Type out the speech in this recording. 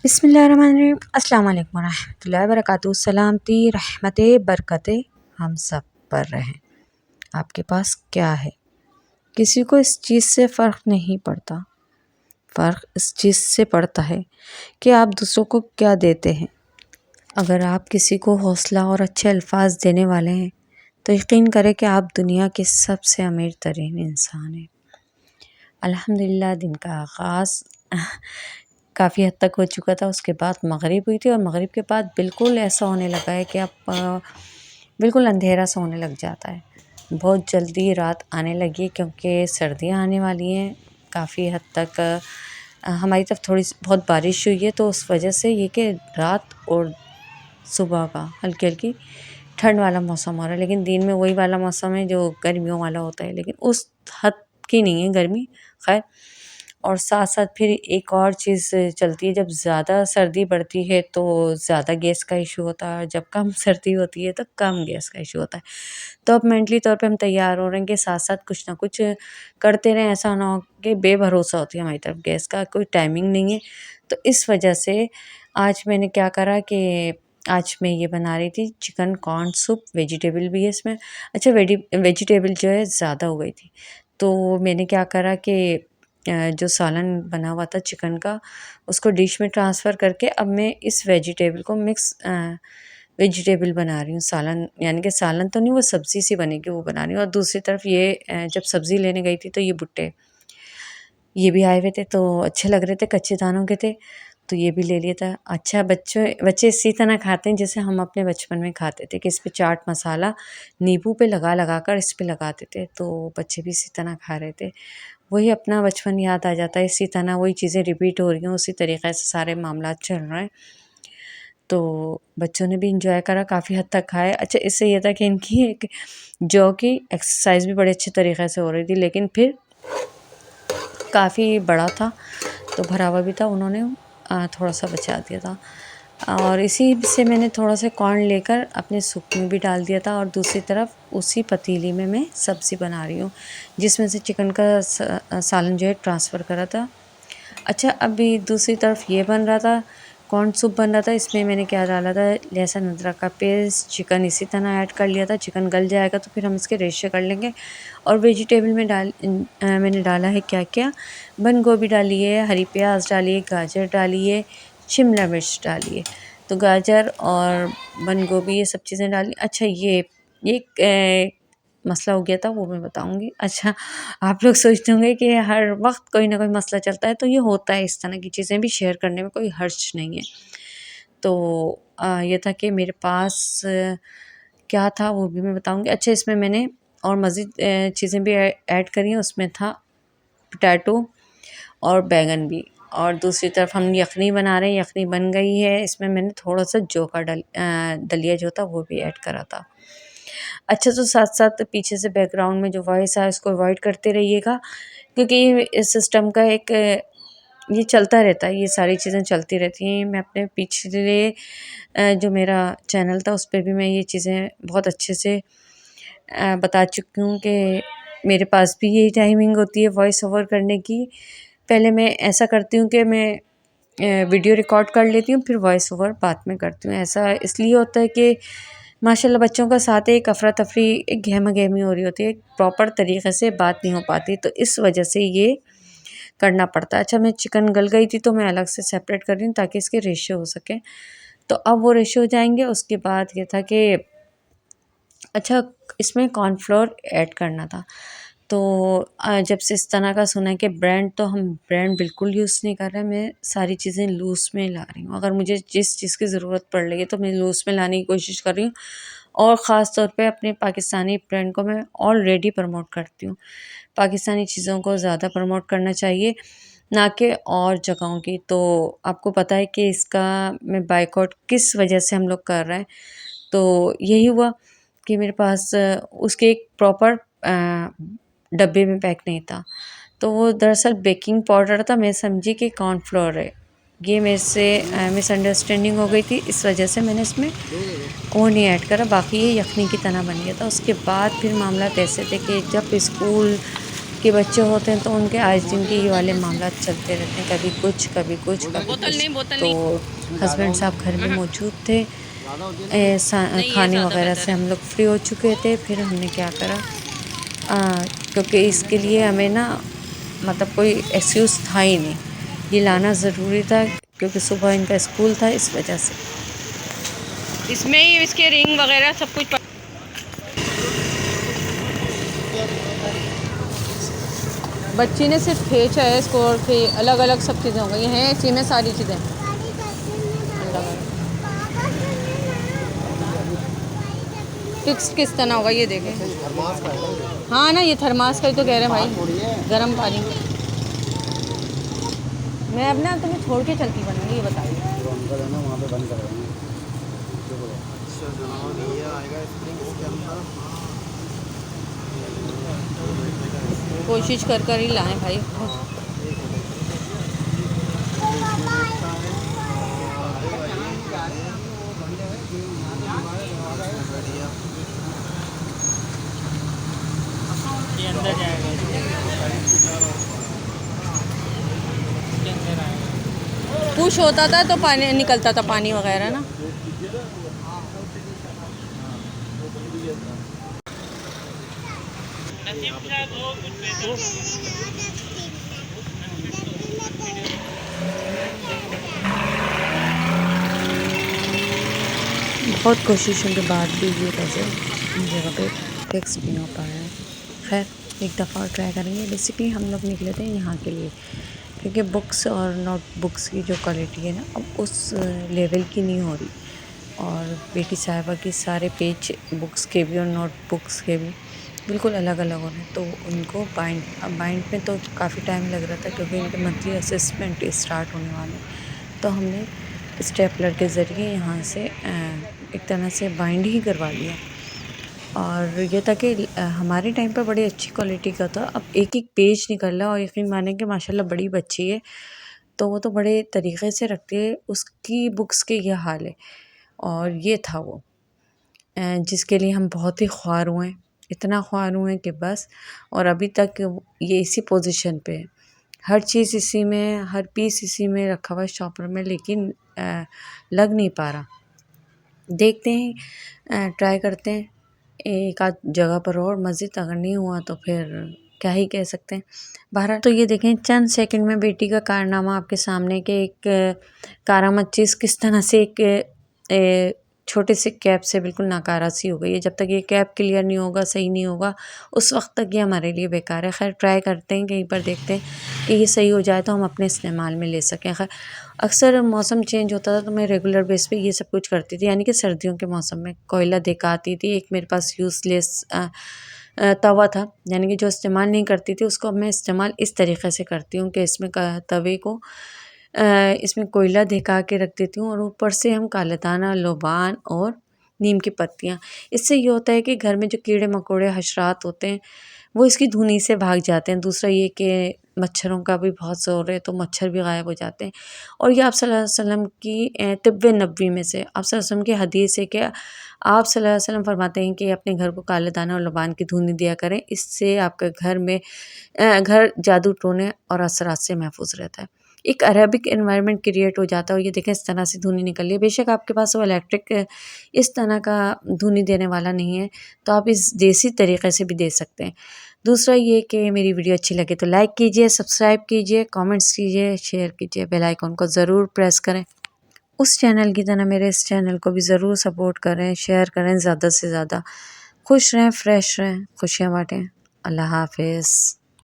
बिस्मिल्लाहिर्रहमानिर्रहीम अस्सलाम वालेकुम रहमतुल्लाहि व बरकातुहू। सलामती रहमतें बरकतें हम सब पर रहें। आपके पास क्या है? किसी को इस चीज़ से फ़र्क नहीं पड़ता। फ़र्क इस चीज़ से पड़ता है कि आप दूसरों को क्या देते हैं। अगर आप किसी को हौसला और अच्छे अल्फाज देने वाले हैं तो यकीन करें कि आप दुनिया के सबसे अमीर तरीन इंसान हैं। अल्हम्दुलिल्लाह दिन का आगाज़ काफ़ी हद तक हो चुका था। उसके बाद मगरिब हुई थी और मगरिब के बाद बिल्कुल ऐसा होने लगा है कि अब बिल्कुल अंधेरा सा होने लग जाता है। बहुत जल्दी रात आने लगी क्योंकि सर्दियाँ आने वाली हैं। काफ़ी हद तक हमारी तरफ थोड़ी बहुत बारिश हुई है, तो उस वजह से ये कि रात और सुबह का हल्की हल्की ठंड वाला मौसम हो रहा है, लेकिन दिन में वही वाला मौसम है जो गर्मियों वाला होता है, लेकिन उस हद की नहीं है गर्मी। खैर, और साथ साथ फिर एक और चीज़ चलती है, जब ज़्यादा सर्दी बढ़ती है तो ज़्यादा गैस का इशू होता है, जब कम सर्दी होती है तो कम गैस का इशू होता है। तो अब मेंटली तौर पे हम तैयार हो रहे हैं कि साथ साथ कुछ ना कुछ करते रहें, ऐसा ना हो कि बेभरोसा होती है हमारी तरफ, गैस का कोई टाइमिंग नहीं है। तो इस वजह से आज मैंने क्या करा कि आज मैं ये बना रही थी चिकन कॉर्न सूप। वेजिटेबल भी है इसमें। अच्छा, वेजिटेबल जो है ज़्यादा हो गई थी, तो मैंने क्या करा कि जो सालन बना हुआ था चिकन का, उसको डिश में ट्रांसफ़र करके अब मैं इस वेजिटेबल को मिक्स वेजिटेबल बना रही हूँ। सालन यानी कि सालन तो नहीं, वो सब्ज़ी सी बनेगी वो बना रही हूँ। और दूसरी तरफ ये जब सब्ज़ी लेने गई थी तो ये भुट्टे ये भी आए हुए थे, तो अच्छे लग रहे थे, कच्चे दानों के थे, तो ये भी ले लिया था। अच्छा, बच्चे इसी तरह खाते हैं जैसे हम अपने बचपन में खाते थे कि इस पे चाट मसाला नींबू पे लगा कर इस पे लगाते थे, तो बच्चे भी इसी तरह खा रहे थे। वही अपना बचपन याद आ जाता है, इसी तरह वही चीज़ें रिपीट हो रही हैं, उसी तरीक़े से सारे मामलात चल रहे हैं। तो बच्चों ने भी एंजॉय करा, काफ़ी हद तक खाए। अच्छा, इससे ये था कि इनकी एक जौ की एक्सरसाइज भी बड़े अच्छे तरीक़े से हो रही थी, लेकिन फिर काफ़ी बड़ा था तो भरा हुआ भी था, उन्होंने थोड़ा सा बचा दिया था। और इसी से मैंने थोड़ा सा कॉर्न लेकर अपने सूप में भी डाल दिया था, और दूसरी तरफ उसी पतीली में मैं सब्ज़ी बना रही हूँ जिसमें से चिकन का सालन जो है ट्रांसफ़र करा था। अच्छा, अभी दूसरी तरफ ये बन रहा था, कॉर्न सूप बन रहा था। इसमें मैंने क्या डाला था, लहसुन अदरक का पेस्ट, चिकन इसी तरह ऐड कर लिया था। चिकन गल जाएगा तो फिर हम इसके रेशे कर लेंगे। और वेजिटेबल में मैंने डाला है क्या क्या, बंद गोभी डाली है, हरी प्याज डाली है, गाजर डाली है, शिमला मिर्च डाली है। तो गाजर और बंद गोभी ये सब चीज़ें डाली। अच्छा, ये मसला हो गया था, वो मैं बताऊँगी। अच्छा, आप लोग सोचते होंगे कि हर वक्त कोई ना कोई मसला चलता है, तो ये होता है, इस तरह की चीज़ें भी शेयर करने में कोई हर्ज नहीं है। तो ये था कि मेरे पास क्या था वो भी मैं बताऊँगी। अच्छा, इसमें मैंने और मज़ीद चीज़ें भी ऐड करी हैं। उसमें था पोटैटो और बैंगन भी। और दूसरी तरफ हम यखनी बना रहे हैं, यखनी बन गई है। इसमें मैंने थोड़ा-सा जौ का दलिया जो था वो भी ऐड करा था। अच्छा, तो साथ-साथ पीछे से बैकग्राउंड में जो वॉइस है उसको अवॉइड करते रहिएगा, क्योंकि इस सिस्टम का एक ये चलता रहता है, ये सारी चीज़ें चलती रहती हैं। मैं अपने पिछले जो मेरा चैनल था उस पे भी मैं ये चीज़ें बहुत अच्छे से बता चुकी हूँ कि मेरे पास भी यही टाइमिंग होती है वॉइस ओवर करने की। पहले मैं ऐसा करती हूँ कि मैं वीडियो रिकॉर्ड कर लेती हूँ, फिर वॉइस ओवर बाद में करती हूँ। ऐसा इसलिए होता है कि माशाल्लाह बच्चों का साथ एक अफरा-तफरी, एक गहमा-गहमी हो रही होती है, प्रॉपर तरीक़े से बात नहीं हो पाती, तो इस वजह से ये करना पड़ता है। अच्छा, मैं चिकन गल गई थी तो मैं अलग से सेपरेट कर रही हूँ ताकि इसके रेशे हो सकें। तो अब वो रेशे हो जाएँगे। उसके बाद ये था कि अच्छा, इसमें कॉर्नफ्लोर ऐड करना था। तो जब से इस तरह का सुना है कि ब्रांड, तो हम ब्रांड बिल्कुल यूज़ नहीं कर रहे हैं। मैं सारी चीज़ें लूज़ में ला रही हूँ। अगर मुझे जिस चीज़ की ज़रूरत पड़ रही है तो मैं लूज़ में लाने की कोशिश कर रही हूँ, और ख़ास तौर पे अपने पाकिस्तानी ब्रांड को मैं ऑलरेडी प्रमोट करती हूँ। पाकिस्तानी चीज़ों को ज़्यादा प्रमोट करना चाहिए, ना कि और जगहों की। तो आपको पता है कि इसका मैं बायकॉट किस वजह से हम लोग कर रहे हैं। तो यही हुआ कि मेरे पास उसके एक प्रॉपर डब्बे में पैक नहीं था, तो वो दरअसल बेकिंग पाउडर था। मैं समझी कि कॉर्नफ्लोर है। ये मेरे से मिसअंडरस्टैंडिंग हो गई थी, इस वजह से मैंने इसमें वो नहीं ऐड करा। बाकी ये यखनी की तरह बन गया था। उसके बाद फिर मामलात ऐसे थे कि जब स्कूल के बच्चे होते हैं तो उनके आज दिन के ये वाले मामला चलते रहते हैं, कभी कुछ कभी कुछ कभी कुछ। तो हस्बैंड साहब घर में मौजूद थे, खाने वगैरह से हम लोग फ्री हो चुके थे। फिर हमने क्या करा, क्योंकि इसके लिए हमें ना मतलब कोई एक्सक्यूज़ था ही नहीं, ये लाना ज़रूरी था क्योंकि सुबह इनका स्कूल था, इस वजह से। इसमें ही इसके रिंग वगैरह सब कुछ बच्ची ने सिर्फ खींचा है इसको, और फिर अलग अलग सब चीज़ें हो गई हैं इसी में, सारी चीज़ें फिक्स किस तरह होगा ये देखें। हाँ ना, ये थर्मास का ही तो कह रहे हैं भाई, गर्म पानी। मैं अब ना तुम्हें छोड़ के चलती बनूंगी, ये बताइए। कोशिश कर कर ही लाएं भाई। ये अंदर जाएगा, पुश होता था तो पानी निकलता था, पानी वगैरह ना। बहुत कोशिशों के बाद भी ये पज़ल जगह पे फिक्स नहीं हो पाया है। खैर एक दफ़ा और ट्राई करेंगे। बेसिकली हम लोग निकले थे यहाँ के लिए क्योंकि बुक्स और नोटबुक्स की जो क्वालिटी है ना, अब उस लेवल की नहीं हो रही, और बेटी साहिबा के सारे पेज बुक्स के भी और नोटबुक्स के भी बिल्कुल अलग अलग हो रहे हैं। तो उनको बाइंड में तो काफ़ी टाइम लग रहा था क्योंकि इनके मंथली असेसमेंट स्टार्ट होने वाले। तो हमने स्टेपलर के ज़रिए यहाँ से एक तरह से बाइंड ही करवा लिया। और ये था कि हमारे टाइम पर बड़ी अच्छी क्वालिटी का था, अब एक एक पेज निकल रहा, और यकीन माने कि माशाल्लाह बड़ी बच्ची है तो वो तो बड़े तरीक़े से रखती है, उसकी बुक्स के ये हाल है। और ये था वो जिसके लिए हम बहुत ही ख्वार हुए, इतना ख्वार हुए कि बस। और अभी तक ये इसी पोजीशन पे है, हर चीज़ इसी में, हर पीस इसी में रखा हुआ है शॉपर में, लेकिन लग नहीं पा रहा। देखते हैं, ट्राई करते हैं एक आध जगह पर और मज़ीद, अगर नहीं हुआ तो फिर क्या ही कह सकते हैं। बहरहाल तो ये देखें चंद सेकंड में बेटी का कारनामा आपके सामने के एक कारामद चीज़ किस तरह से एक छोटे से कैप से बिल्कुल नाकारा सी हो गई है। जब तक ये कैप क्लियर नहीं होगा, सही नहीं होगा, उस वक्त तक ये हमारे लिए बेकार है। खैर ट्राई करते हैं, कहीं पर देखते हैं कि ये सही हो जाए तो हम अपने इस्तेमाल में ले सकें। खैर अक्सर मौसम चेंज होता था तो मैं रेगुलर बेस पे ये सब कुछ करती थी, यानी कि सर्दियों के मौसम में कोयला देकर आती थी। एक मेरे पास यूज़लेस तवा था, यानी कि जो इस्तेमाल नहीं करती थी उसको अब मैं इस्तेमाल इस तरीक़े से करती हूँ कि इसमें तवे को इसमें कोयला दिखा के रख देती हूँ, और ऊपर से हम काला दाना, लोबान और नीम की पत्तियाँ। इससे ये होता है कि घर में जो कीड़े मकोड़े हशरात होते हैं वो इसकी धुनी से भाग जाते हैं। दूसरा ये कि मच्छरों का भी बहुत ज़ोर है तो मच्छर भी गायब हो जाते हैं। और ये आप सल्लल्लाहु अलैहि वसल्लम की तिब्बे नबवी में से, आप सल्लल्लाहु अलैहि वसल्लम की हदीस है कि आप सल्लल्लाहु अलैहि वसल्लम फरमाते हैं कि अपने घर को काले दाना और लोबान की धुनी दिया करें, इससे आपके घर में घर जादू टोने और असरात से महफूज रहता है। एक अरेबिक एनवायरनमेंट क्रिएट हो जाता है। और ये देखें इस तरह से धुनी निकल रही है। बेशक आपके पास वो इलेक्ट्रिक इस तरह का धुनी देने वाला नहीं है तो आप इस देसी तरीक़े से भी दे सकते हैं। दूसरा ये कि मेरी वीडियो अच्छी लगे तो लाइक कीजिए, सब्सक्राइब कीजिए, कमेंट्स कीजिए, शेयर कीजिए, बेल आइकन को ज़रूर प्रेस करें। उस चैनल की तरह मेरे इस चैनल को भी ज़रूर सपोर्ट करें, शेयर करें ज़्यादा से ज़्यादा। खुश रहें, फ्रेश रहें, खुशियाँ बाँटें। अल्लाह हाफ़िज़।